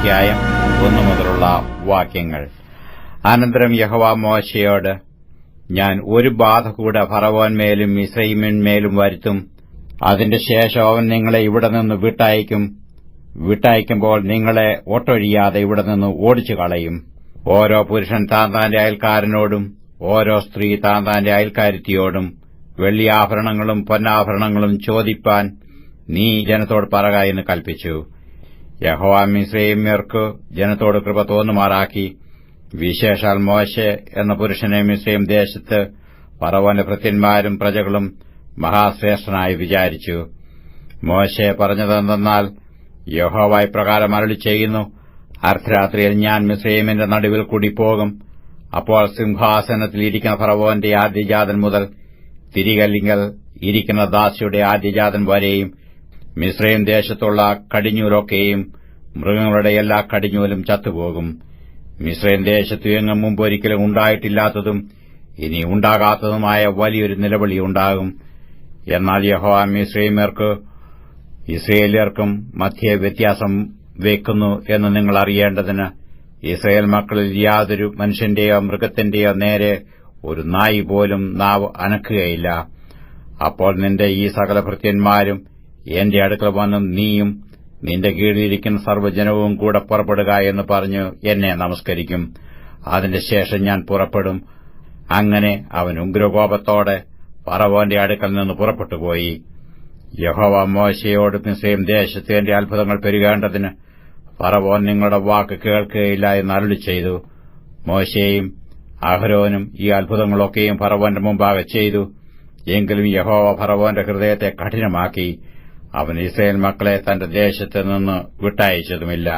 അധ്യായം 1 മുതലുള്ള വാക്യങ്ങൾ. അനന്തരം യഹോവ മോശെയോട്, ഞാൻ ഒരു ബാധ കൂടെ ഫറവോന്മേലും മിസ്രയീമിന്മേലും വരുത്തും. അതിന്റെ ശേഷം അവൻ നിങ്ങളെ ഇവിടെ നിന്ന് വിട്ടയക്കുമ്പോൾ നിങ്ങളെ ഒട്ടൊഴിയാതെ ഇവിടെ നിന്ന് ഓടിച്ചു കളയും. ഓരോ പുരുഷൻ താന്താന്റെ അയൽക്കാരനോടും ഓരോ സ്ത്രീ താന്താന്റെ അയൽക്കാരത്തിയോടും വെള്ളിയാഭരണങ്ങളും പൊന്നാഭരണങ്ങളും ചോദിപ്പാൻ നീ ജനത്തോട് പറക എന്ന് കൽപ്പിച്ചു. യഹോവ മിസ്രയീമ്യർക്ക് ജനത്തോട് കൃപ തോന്നുമാറാക്കി. വിശേഷാൽ മോശെ എന്ന പുരുഷനെ മിസ്രയീം ദേശത്ത് ഫറവോന്റെ ഭൃത്യന്മാരും പ്രജകളും മഹാശ്രേഷ്ഠനായി വിചാരിച്ചു. മോശെ പറഞ്ഞതെന്തെന്നാൽ, യഹോവ ഇപ്രകാരം അരുളിച്ചെയ്യുന്നു, അർദ്ധരാത്രിയിൽ ഞാൻ മിസ്രയീമിന്റെ നടുവിൽ കൂടി പോകും. അപ്പോൾ സിംഹാസനത്തിൽ ഇരിക്കുന്ന ഫറവോന്റെ ആദ്യജാതൻ മുതൽ തിരികല്ലിങ്കൽ ഇരിക്കുന്ന ദാസിയുടെ ആദ്യജാതൻ വരെയും മിസ്രയീം ദേശത്തുള്ള കടിഞ്ഞൂലൊക്കെയും മൃഗങ്ങളുടെ എല്ലാ കടിഞ്ഞൂലും ചത്തുപോകും. മിസ്രയീം ദേശത്തു എങ്ങും മുമ്പൊരിക്കലും ഉണ്ടായിട്ടില്ലാത്തതും ഇനി ഉണ്ടാകാത്തതുമായ വലിയൊരു നിലവിളി ഉണ്ടാകും. എന്നാൽ യഹോവ മിസ്രയീമ്യർക്കും ഇസ്രയേല്യർക്കും മധ്യേ വ്യത്യാസം വയ്ക്കുന്നു എന്ന് നിങ്ങൾ അറിയേണ്ടതിന് ഇസ്രയേൽ മക്കളിൽ യാതൊരു മനുഷ്യന്റെയോ മൃഗത്തിന്റെയോ നേരെ ഒരു നായി പോലും നാവ് അനക്കുകയില്ല. അപ്പോൾ നിന്റെ ഈ സകല ഭൃത്യന്മാരും എന്റെ അടുക്കൽ വന്നും നീയും നിന്റെ കീഴിലിരിക്കുന്ന സർവ്വജനവും കൂടെ പുറപ്പെടുക എന്ന് പറഞ്ഞു എന്നെ നമസ്കരിക്കും. അതിന്റെ ശേഷം ഞാൻ പുറപ്പെടും. അങ്ങനെ അവൻ ഉഗ്രകോപത്തോടെ ഫറവോന്റെ അടുക്കൽ നിന്ന് പുറപ്പെട്ടുപോയി. യഹോവ മോശെയോട്, മിസ്രയീം ദേശത്ത് എന്റെ അത്ഭുതങ്ങൾ പെരുകേണ്ടതിന് ഫറവോൻ നിങ്ങളുടെ വാക്ക് കേൾക്കുകയില്ല എന്ന് അരുളിച്ചെയ്തു. മോശെയും അഹരോനും ഈ അത്ഭുതങ്ങളൊക്കെയും ഫറവോന്റെ മുമ്പാകെ ചെയ്തു. എങ്കിലും യഹോവ ഫറവോന്റെ ഹൃദയത്തെ കഠിനമാക്കി. അവൻ ഇസ്രയേൽ മക്കളെ തന്റെ ദേശത്ത് നിന്ന് വിട്ടയച്ചതുമില്ല.